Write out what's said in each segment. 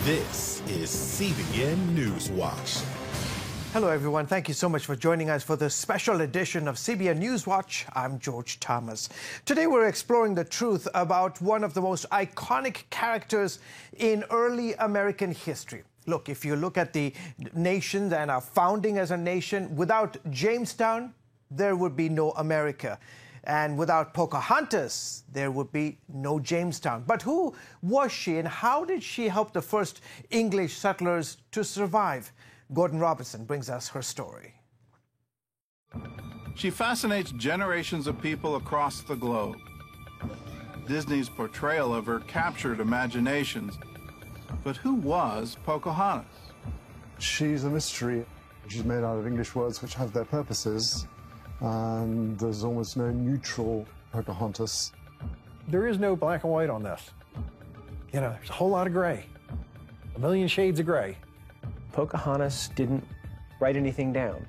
This is CBN NewsWatch. Hello, everyone. Thank you so much for joining us for this special edition of CBN NewsWatch. I'm George Thomas. Today, we're exploring the truth about one of the most iconic characters in early American history. Look, if you look at the nation and our founding as a nation, without Jamestown, there would be no America. And without Pocahontas, there would be no Jamestown. But who was she and how did she help the first English settlers to survive? Gordon Robertson brings us her story. She fascinates generations of people across the globe. Disney's portrayal of her captured imaginations. But who was Pocahontas? She's a mystery. She's made out of English words which have their purposes, and there's almost no neutral Pocahontas. There is no black and white on this. You know, there's a whole lot of gray, a million shades of gray. Pocahontas didn't write anything down.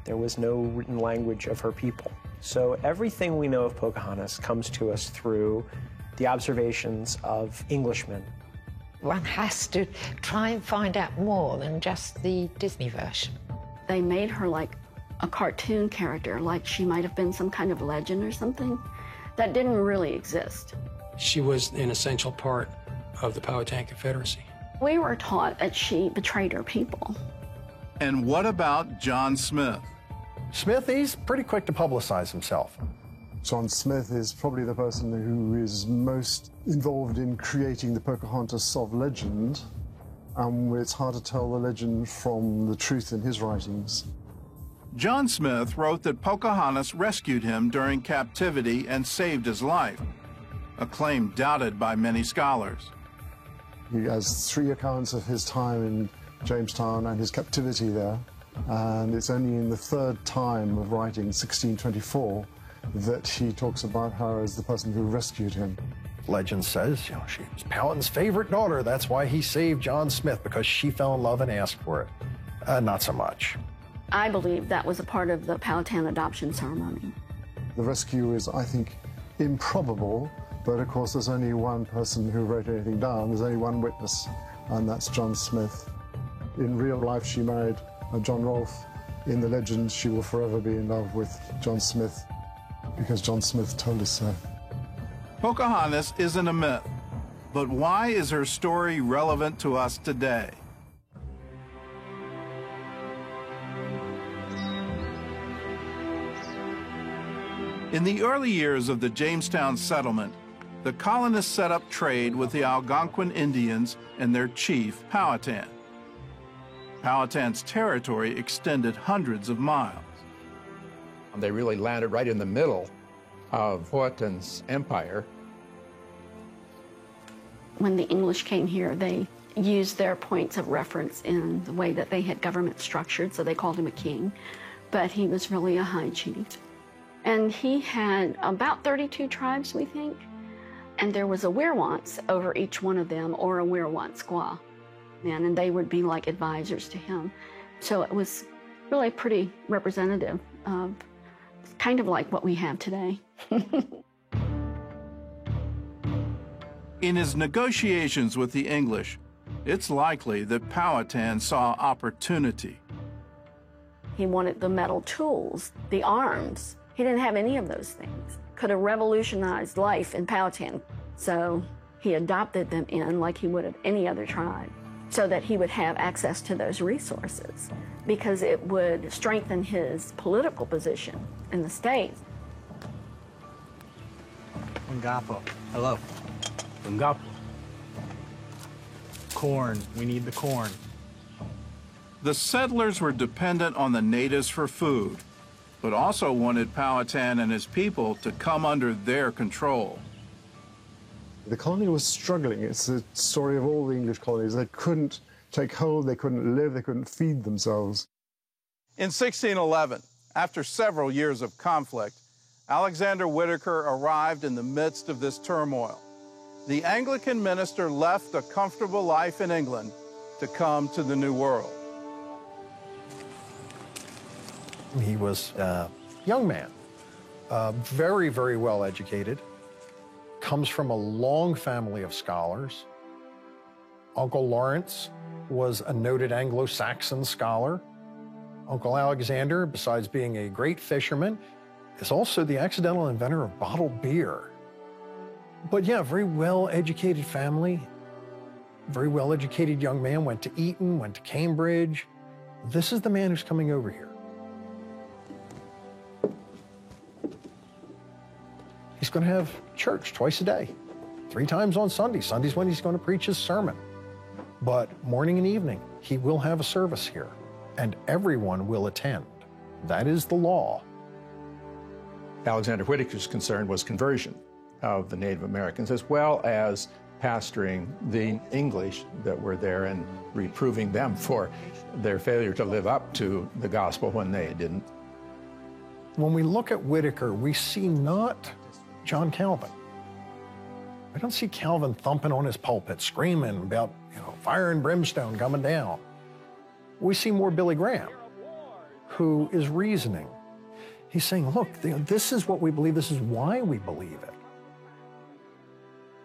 There was no written language of her people. So everything we know of Pocahontas comes to us through the observations of Englishmen. One has to try and find out more than just the Disney version. They made her like a cartoon character, like she might have been some kind of legend or something that didn't really exist. She was an essential part of the Powhatan Confederacy. We were taught that she betrayed her people. And what about John Smith? Smith, he's pretty quick to publicize himself. John Smith is probably the person who is most involved in creating the Pocahontas of legend, and it's hard to tell the legend from the truth in his writings. John Smith wrote that Pocahontas rescued him during captivity and saved his life, a claim doubted by many scholars. He has 3 accounts of his time in Jamestown and his captivity there, and it's only in the 3rd time of writing, 1624, that he talks about her as the person who rescued him. Legend says, she was Powhatan's favorite daughter. That's why he saved John Smith, because she fell in love and asked for it. Not so much. I believe that was a part of the Powhatan adoption ceremony. The rescue is, I think, improbable, but of course there's only one person who wrote anything down. There's only one witness, and that's John Smith. In real life, she married John Rolfe. In the legend, she will forever be in love with John Smith, because John Smith told us so. Pocahontas isn't a myth, but why is her story relevant to us today? In the early years of the Jamestown settlement, the colonists set up trade with the Algonquin Indians and their chief, Powhatan. Powhatan's territory extended hundreds of miles. They really landed right in the middle of Powhatan's empire. When the English came here, they used their points of reference in the way that they had government structured, so they called him a king, but he was really a high chief. And he had about 32 tribes, we think, and there was a werewance over each one of them, or a werewant squaw, and they would be like advisors to him. So it was really pretty representative of kind of like what we have today. In his negotiations with the English, it's likely that Powhatan saw opportunity. He wanted the metal tools, the arms. He didn't have any of those things. Could have revolutionized life in Powhatan. So he adopted them in like he would have any other tribe, so that he would have access to those resources, because it would strengthen his political position in the state. Ungapo. Hello. Ungapo. Corn. We need the corn. The settlers were dependent on the natives for food, but also wanted Powhatan and his people to come under their control. The colony was struggling. It's the story of all the English colonies. They couldn't take hold, they couldn't live, they couldn't feed themselves. In 1611, after several years of conflict, Alexander Whitaker arrived in the midst of this turmoil. The Anglican minister left a comfortable life in England to come to the New World. He was a young man, very, very well educated, comes from a long family of scholars. Uncle Lawrence was a noted Anglo-Saxon scholar. Uncle Alexander, besides being a great fisherman, is also the accidental inventor of bottled beer. But yeah, very well-educated family, very well-educated young man, went to Eton, went to Cambridge. This is the man who's coming over here. He's going to have church twice a day, 3 times on Sunday. Sunday's when he's going to preach his sermon. But morning and evening, he will have a service here, and everyone will attend. That is the law. Alexander Whitaker's concern was conversion of the Native Americans, as well as pastoring the English that were there and reproving them for their failure to live up to the gospel when they didn't. When we look at Whitaker, we see not John Calvin. I don't see Calvin thumping on his pulpit, screaming about, fire and brimstone coming down. We see more Billy Graham, who is reasoning. He's saying, look, this is what we believe, this is why we believe it.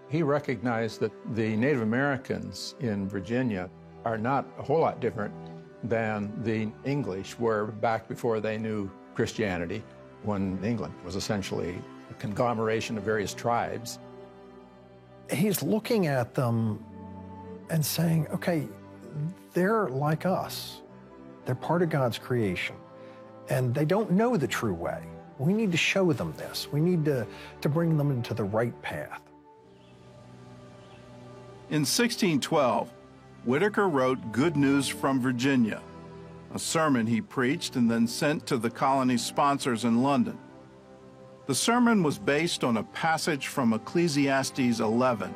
He recognized that the Native Americans in Virginia are not a whole lot different than the English were back before they knew Christianity, when England was essentially a conglomeration of various tribes. He's looking at them and saying, okay, they're like us. They're part of God's creation, and they don't know the true way. We need to show them this. We need to bring them into the right path. In 1612, Whitaker wrote Good News from Virginia, a sermon he preached and then sent to the colony's sponsors in London. The sermon was based on a passage from Ecclesiastes 11.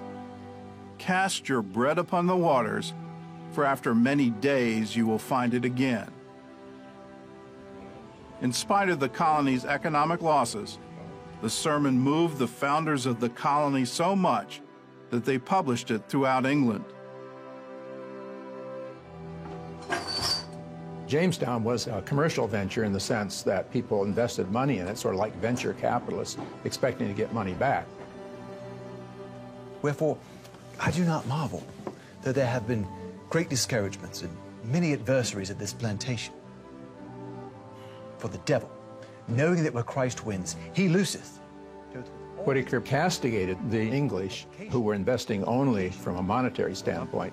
Cast your bread upon the waters, for after many days you will find it again. In spite of the colony's economic losses, the sermon moved the founders of the colony so much that they published it throughout England. Jamestown was a commercial venture in the sense that people invested money in it, sort of like venture capitalists, expecting to get money back. Wherefore, I do not marvel that there have been great discouragements and many adversaries at this plantation. For the devil, knowing that where Christ wins, he looseth. Whitaker castigated the English who were investing only from a monetary standpoint.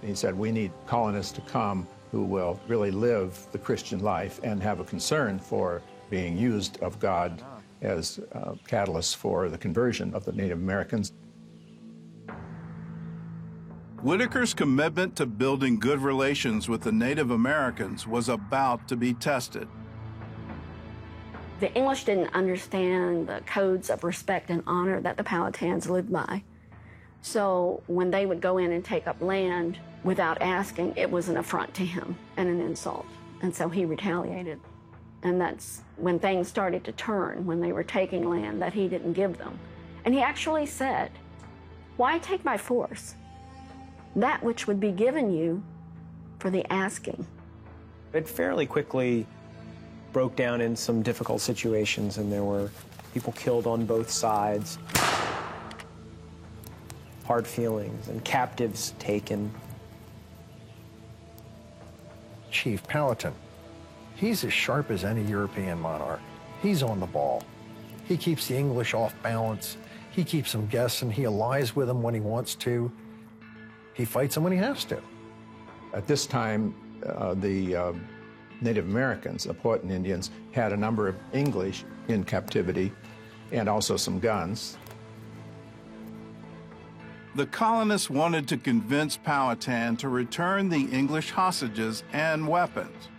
He said, we need colonists to come who will really live the Christian life and have a concern for being used of God as catalysts for the conversion of the Native Americans. Whitaker's commitment to building good relations with the Native Americans was about to be tested. The English didn't understand the codes of respect and honor that the Powhatans lived by. So when they would go in and take up land without asking, it was an affront to him and an insult. And so he retaliated. And that's when things started to turn, when they were taking land that he didn't give them. And he actually said, why take by force that which would be given you for the asking? It fairly quickly broke down in some difficult situations, and there were people killed on both sides, hard feelings, and captives taken. Chief Powhatan, he's as sharp as any European monarch. He's on the ball. He keeps the English off balance. He keeps them guessing. He allies with them when he wants to. He fights them when he has to. At this time, the Native Americans, the Powhatan Indians, had a number of English in captivity and also some guns. The colonists wanted to convince Powhatan to return the English hostages and weapons.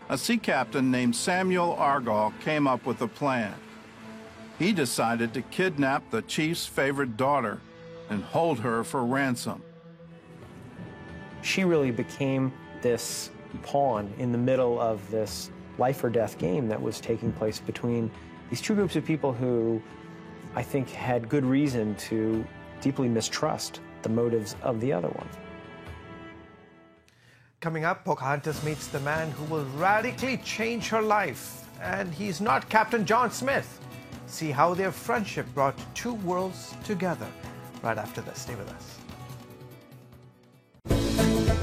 A sea captain named Samuel Argall came up with a plan. He decided to kidnap the chief's favorite daughter and hold her for ransom. She really became this pawn in the middle of this life or death game that was taking place between these two groups of people who I think had good reason to deeply mistrust the motives of the other one. Coming up, Pocahontas meets the man who will radically change her life. And he's not Captain John Smith. See how their friendship brought two worlds together right after this. Stay with us.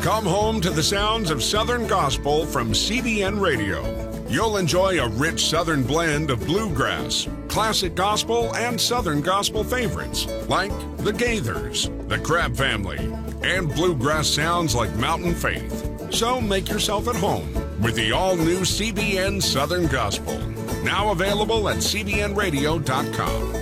Come home to the sounds of Southern Gospel from CBN Radio. You'll enjoy a rich Southern blend of bluegrass, classic gospel, and Southern gospel favorites like the Gaithers, the Crab Family, and bluegrass sounds like Mountain Faith. So make yourself at home with the all-new CBN Southern Gospel. Now available at cbnradio.com.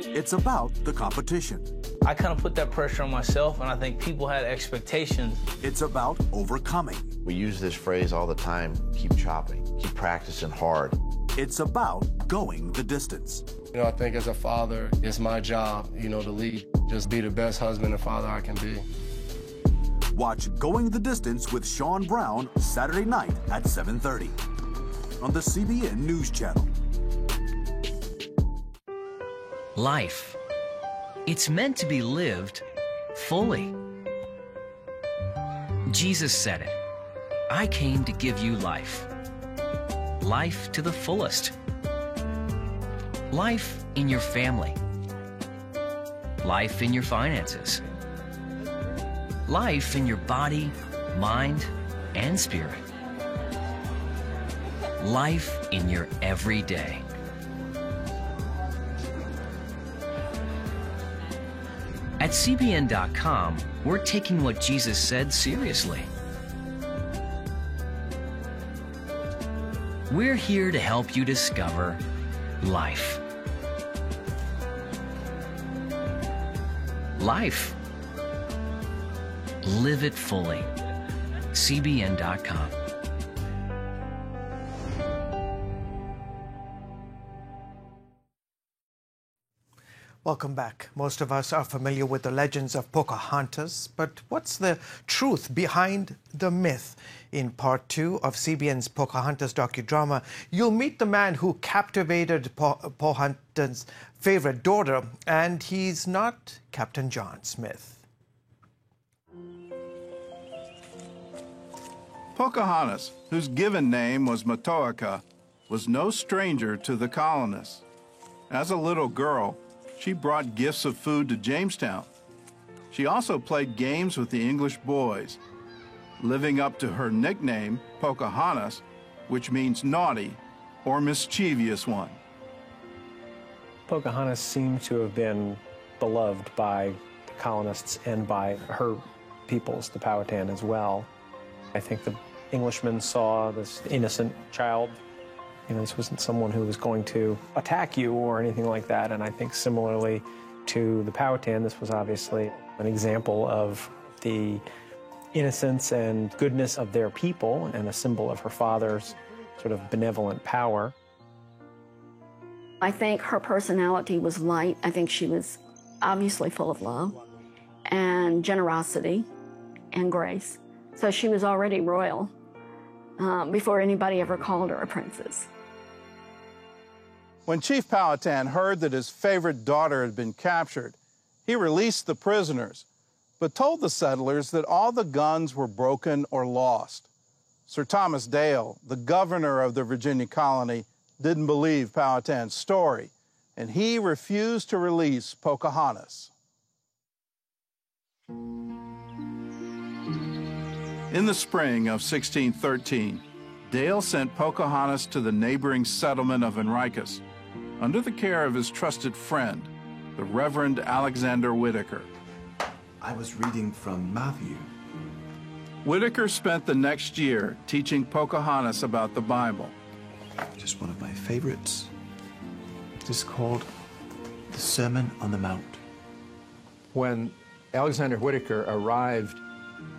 It's about the competition. I kind of put that pressure on myself, and I think people had expectations. It's about overcoming. We use this phrase all the time, keep chopping, keep practicing hard. It's about going the distance. You know, I think as a father, it's my job, to lead. Just be the best husband and father I can be. Watch Going the Distance with Sean Brown Saturday night at 7:30 on the CBN News Channel. Life. It's meant to be lived fully. Jesus said it. I came to give you life. Life to the fullest. Life in your family. Life in your finances. Life in your body, mind, and spirit. Life in your everyday. At CBN.com, we're taking what Jesus said seriously. We're here to help you discover life. Life. Live it fully. CBN.com. Welcome back. Most of us are familiar with the legends of Pocahontas, but what's the truth behind the myth? In part 2 of CBN's Pocahontas docudrama, you'll meet the man who captivated Pocahontas' favorite daughter, and he's not Captain John Smith. Pocahontas, whose given name was Matoaka, was no stranger to the colonists. As a little girl, she brought gifts of food to Jamestown. She also played games with the English boys, living up to her nickname, Pocahontas, which means naughty or mischievous one. Pocahontas seemed to have been beloved by the colonists and by her peoples, the Powhatan, as well. I think the Englishmen saw this innocent child. This wasn't someone who was going to attack you or anything like that. And I think similarly to the Powhatan, this was obviously an example of the innocence and goodness of their people and a symbol of her father's sort of benevolent power. I think her personality was light. I think she was obviously full of love and generosity and grace. So she was already royal before anybody ever called her a princess. When Chief Powhatan heard that his favorite daughter had been captured, he released the prisoners, but told the settlers that all the guns were broken or lost. Sir Thomas Dale, the governor of the Virginia colony, didn't believe Powhatan's story, and he refused to release Pocahontas. In the spring of 1613, Dale sent Pocahontas to the neighboring settlement of Henricus under the care of his trusted friend, the Reverend Alexander Whitaker. I was reading from Matthew. Whitaker spent the next year teaching Pocahontas about the Bible. Just one of my favorites. It is called the Sermon on the Mount. When Alexander Whitaker arrived,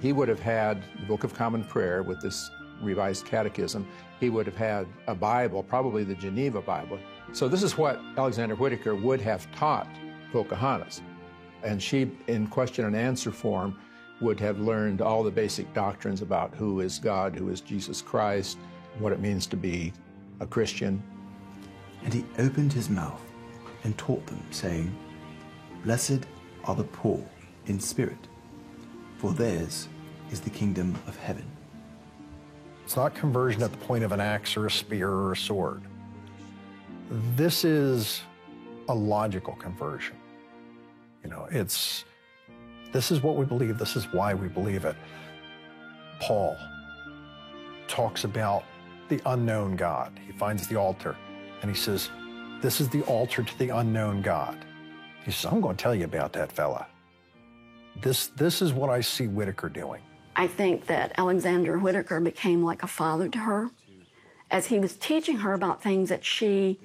he would have had the Book of Common Prayer with this revised catechism. He would have had a Bible, probably the Geneva Bible. So this is what Alexander Whitaker would have taught Pocahontas. And she, in question and answer form, would have learned all the basic doctrines about who is God, who is Jesus Christ, what it means to be a Christian. And he opened his mouth and taught them, saying, "Blessed are the poor in spirit, for theirs is the kingdom of heaven." It's not conversion at the point of an axe or a spear or a sword. This is a logical conversion. You know, this is what we believe, this is why we believe it. Paul talks about the unknown God. He finds the altar and he says, this is the altar to the unknown God. He says, I'm going to tell you about that fella. This is what I see Whitaker doing. I think that Alexander Whitaker became like a father to her as he was teaching her about things that she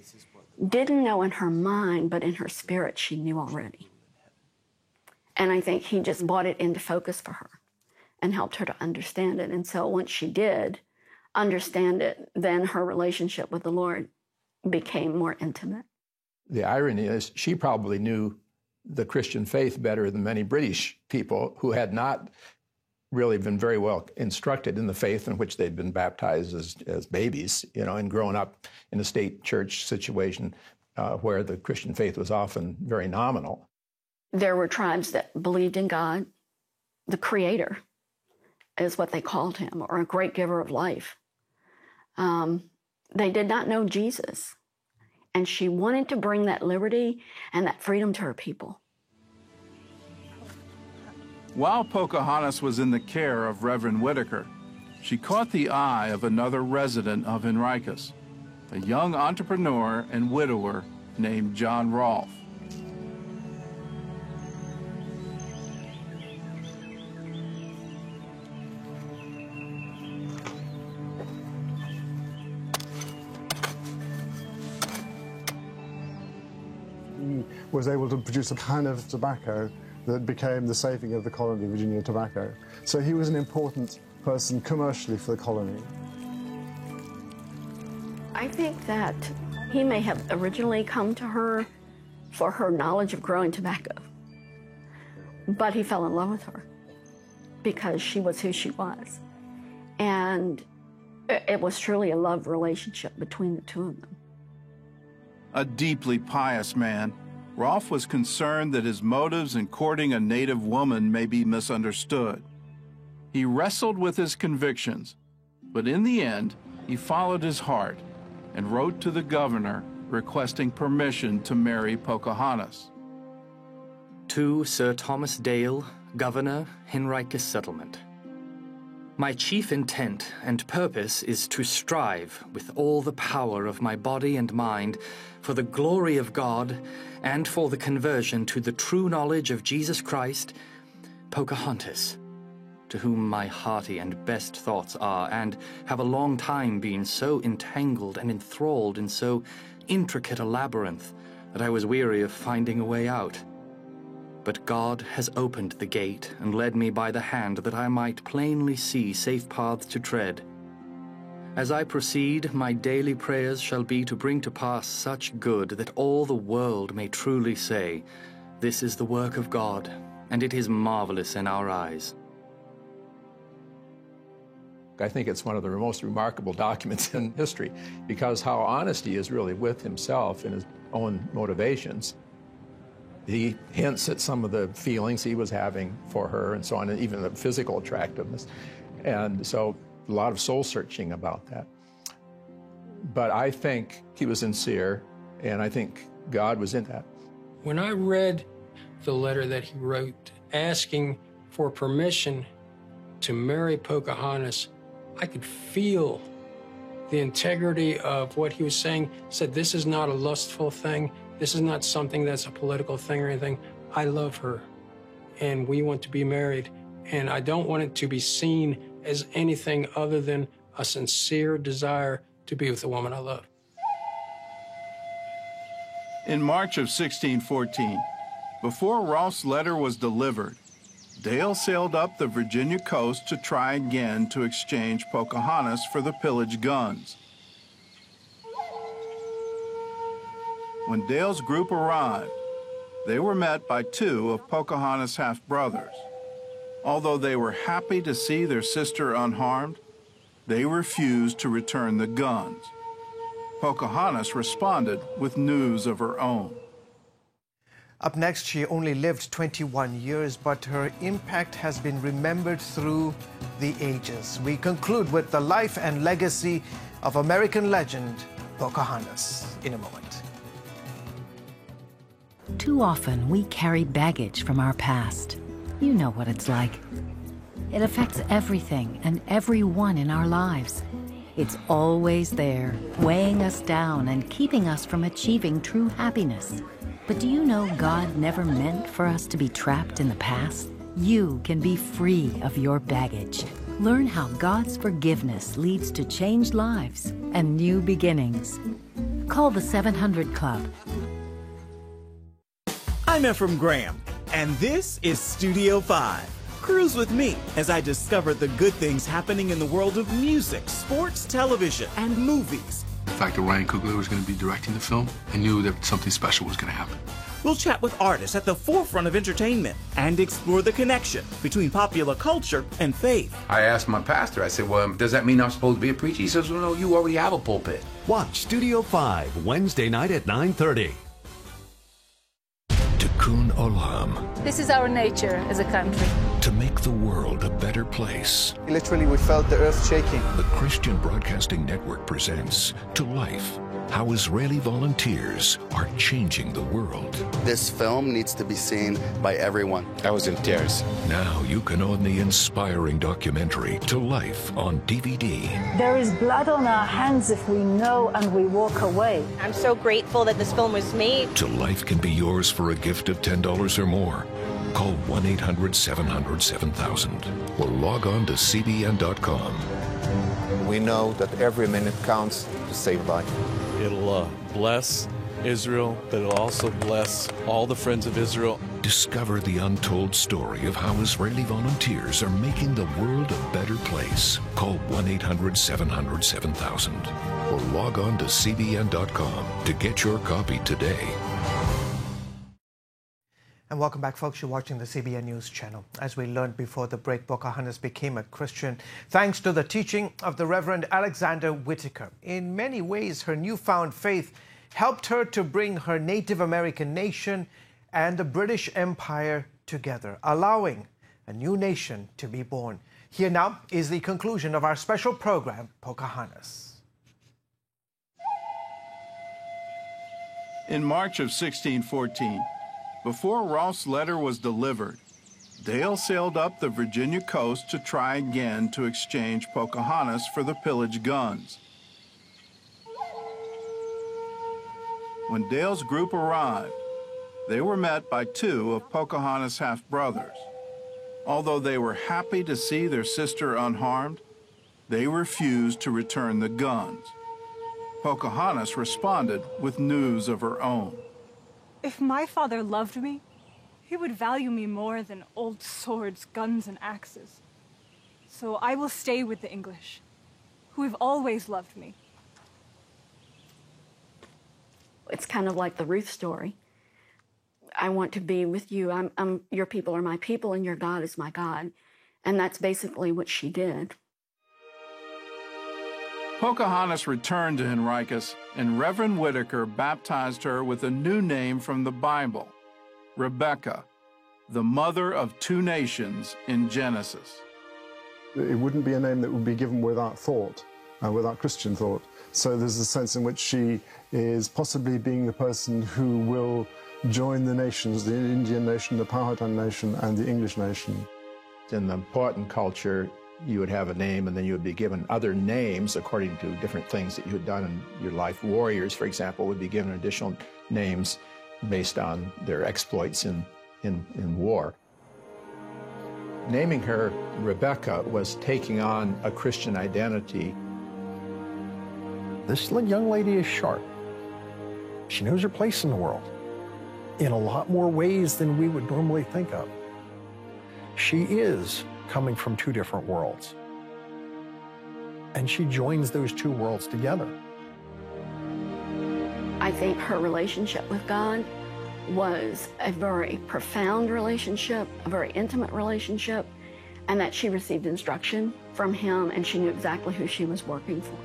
didn't know in her mind, but in her spirit she knew already. And I think he just brought it into focus for her and helped her to understand it. And so once she did understand it, then her relationship with the Lord became more intimate. The irony is she probably knew the Christian faith better than many British people who had not really been very well instructed in the faith in which they'd been baptized as babies, you know, and grown up in a state church situation where the Christian faith was often very nominal. There were tribes that believed in God, the Creator is what they called him, or a great giver of life. They did not know Jesus, and she wanted to bring that liberty and that freedom to her people. While Pocahontas was in the care of Reverend Whitaker, she caught the eye of another resident of Henricus, a young entrepreneur and widower named John Rolfe. He was able to produce a kind of tobacco that became the saving of the colony, Virginia Tobacco. So he was an important person commercially for the colony. I think that he may have originally come to her for her knowledge of growing tobacco, but he fell in love with her because she was who she was. And it was truly a love relationship between the two of them. A deeply pious man, Rolfe was concerned that his motives in courting a native woman may be misunderstood. He wrestled with his convictions, but in the end, he followed his heart and wrote to the governor requesting permission to marry Pocahontas. To Sir Thomas Dale, Governor, Henricus Settlement. My chief intent and purpose is to strive with all the power of my body and mind for the glory of God and for the conversion to the true knowledge of Jesus Christ, Pocahontas, to whom my hearty and best thoughts are, and have a long time been so entangled and enthralled in so intricate a labyrinth that I was weary of finding a way out. But God has opened the gate and led me by the hand that I might plainly see safe paths to tread. As I proceed, my daily prayers shall be to bring to pass such good that all the world may truly say, this is the work of God, and it is marvelous in our eyes. I think it's one of the most remarkable documents in history because how honest he is really with himself and his own motivations. He hints at some of the feelings he was having for her and so on, and even the physical attractiveness. And so a lot of soul searching about that. But I think he was sincere, and I think God was in that. When I read the letter that he wrote asking for permission to marry Pocahontas, I could feel the integrity of what he was saying. He said, this is not a lustful thing. This is not something that's a political thing or anything. I love her, and we want to be married, and I don't want it to be seen as anything other than a sincere desire to be with the woman I love. In March of 1614, before Rolfe's letter was delivered, Dale sailed up the Virginia coast to try again to exchange Pocahontas for the pillaged guns. When Dale's group arrived, they were met by two of Pocahontas' half-brothers. Although they were happy to see their sister unharmed, they refused to return the guns. Pocahontas responded with news of her own. Up next, she only lived 21 years, but her impact has been remembered through the ages. We conclude with the life and legacy of American legend Pocahontas in a moment. Too often, we carry baggage from our past. You know what it's like. It affects everything and everyone in our lives. It's always there, weighing us down and keeping us from achieving true happiness. But do you know God never meant for us to be trapped in the past? You can be free of your baggage. Learn how God's forgiveness leads to changed lives and new beginnings. Call the 700 Club. I'm Ephraim Graham, and this is Studio 5. Cruise with me as I discover the good things happening in the world of music, sports, television, and movies. The fact that Ryan Coogler was going to be directing the film, I knew that something special was going to happen. We'll chat with artists at the forefront of entertainment and explore the connection between popular culture and faith. I asked my pastor, I said, well, does that mean I'm supposed to be a preacher? He says, well, no, you already have a pulpit. Watch Studio 5, Wednesday night at 9:30. Tikkun Olam. This is our nature as a country. To make the world a better place. Literally, we felt the earth shaking. The Christian Broadcasting Network presents To Life, how Israeli volunteers are changing the world. This film needs to be seen by everyone. I was in tears. Now you can own the inspiring documentary To Life on DVD. There is blood on our hands if we know and we walk away. I'm so grateful that this film was made. To Life can be yours for a gift of $10 or more. Call 1-800-700-7000 or log on to CBN.com. We know that every minute counts to save life. It'll bless Israel, but it'll also bless all the friends of Israel. Discover the untold story of how Israeli volunteers are making the world a better place. Call 1-800-700-7000 or log on to CBN.com to get your copy today. And welcome back, folks. You're watching the CBN News Channel. As we learned before the break, Pocahontas became a Christian thanks to the teaching of the Reverend Alexander Whitaker. In many ways, her newfound faith helped her to bring her Native American nation and the British Empire together, allowing a new nation to be born. Here now is the conclusion of our special program, Pocahontas. In March of 1614, before Rolfe's letter was delivered, Dale sailed up the Virginia coast to try again to exchange Pocahontas for the pillaged guns. When Dale's group arrived, they were met by two of Pocahontas' half-brothers. Although they were happy to see their sister unharmed, they refused to return the guns. Pocahontas responded with news of her own. If my father loved me, he would value me more than old swords, guns, and axes. So I will stay with the English, who have always loved me. It's kind of like the Ruth story. I want to be with you. Your people are my people, and your God is my God. And that's basically what she did. Pocahontas returned to Henricus, and Reverend Whitaker baptized her with a new name from the Bible, Rebecca, the mother of two nations in Genesis. It wouldn't be a name that would be given without thought, without Christian thought. So there's a sense in which she is possibly being the person who will join the nations, the Indian nation, the Powhatan nation, and the English nation. In the Powhatan culture, you would have a name and then you would be given other names according to different things that you had done in your life. Warriors, for example, would be given additional names based on their exploits in war. Naming her Rebecca was taking on a Christian identity. This young lady is sharp. She knows her place in the world in a lot more ways than we would normally think of. She is coming from two different worlds. And she joins those two worlds together. I think her relationship with God was a very profound relationship, a very intimate relationship, and that she received instruction from him and she knew exactly who she was working for.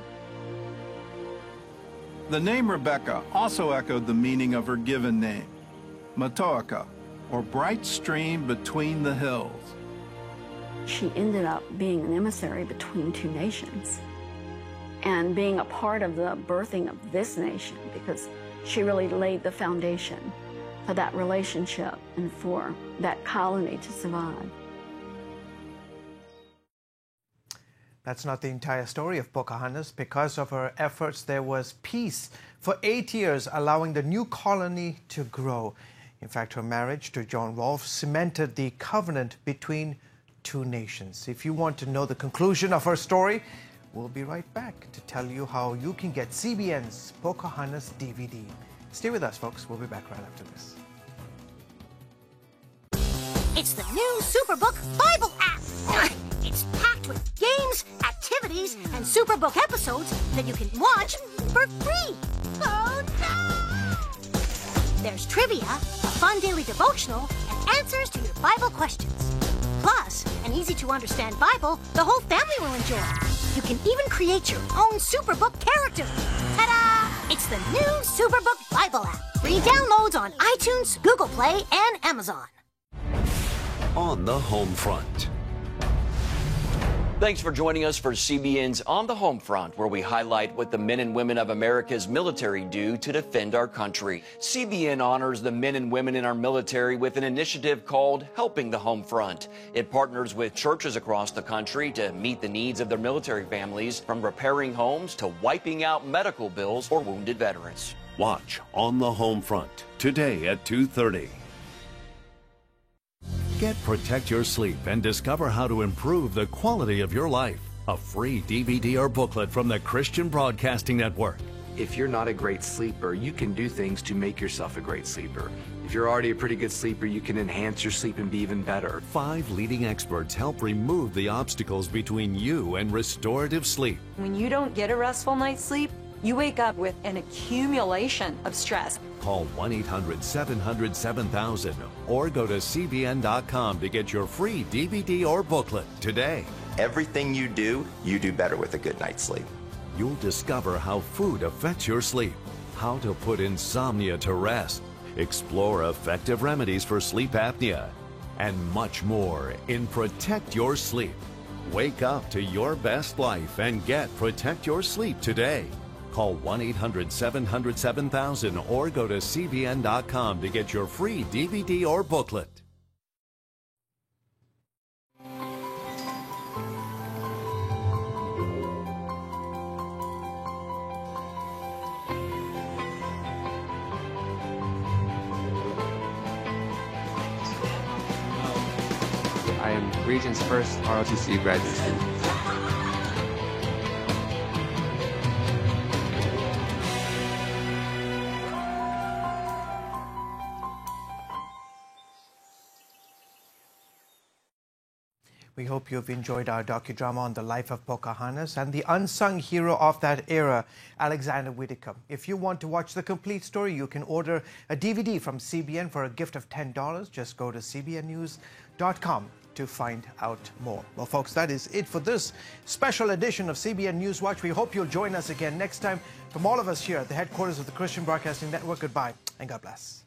The name Rebecca also echoed the meaning of her given name, Matoaka, or bright stream between the hills. She ended up being an emissary between two nations and being a part of the birthing of this nation because she really laid the foundation for that relationship and for that colony to survive. That's not the entire story of Pocahontas. Because of her efforts, there was peace for 8 years, allowing the new colony to grow. In fact, her marriage to John Rolfe cemented the covenant between two nations. If you want to know the conclusion of her story, we'll be right back to tell you how you can get CBN's Pocahontas DVD. Stay with us, folks. We'll be back right after this. It's the new Superbook Bible app. It's packed with games, activities, and Superbook episodes that you can watch for free. Oh, no! There's trivia, a fun daily devotional, and answers to your Bible questions. Plus, an easy-to-understand Bible the whole family will enjoy. You can even create your own Superbook character. Ta-da! It's the new Superbook Bible app. Free downloads on iTunes, Google Play, and Amazon. On the home front. Thanks for joining us for CBN's On the Home Front, where we highlight what the men and women of America's military do to defend our country. CBN honors the men and women in our military with an initiative called Helping the Home Front. It partners with churches across the country to meet the needs of their military families, from repairing homes to wiping out medical bills for wounded veterans. Watch On the Home Front today at 2:30. Get Protect Your Sleep and discover how to improve the quality of your life. A free DVD or booklet from the Christian Broadcasting Network. If you're not a great sleeper, you can do things to make yourself a great sleeper. If you're already a pretty good sleeper, you can enhance your sleep and be even better. 5 leading experts help remove the obstacles between you and restorative sleep. When you don't get a restful night's sleep, you wake up with an accumulation of stress. Call 1-800-700-7000 or go to CBN.com to get your free DVD or booklet today. Everything you do better with a good night's sleep. You'll discover how food affects your sleep, how to put insomnia to rest, explore effective remedies for sleep apnea, and much more in Protect Your Sleep. Wake up to your best life and get Protect Your Sleep today. Call 1-800-700-7000 or go to CBN.com to get your free DVD or booklet. I am Region's first ROTC graduate student. We hope you've enjoyed our docudrama on the life of Pocahontas and the unsung hero of that era, Alexander Whitaker. If you want to watch the complete story, you can order a DVD from CBN for a gift of $10. Just go to cbnnews.com to find out more. Well, folks, that is it for this special edition of CBN News Watch. We hope you'll join us again next time. From all of us here at the headquarters of the Christian Broadcasting Network, goodbye and God bless.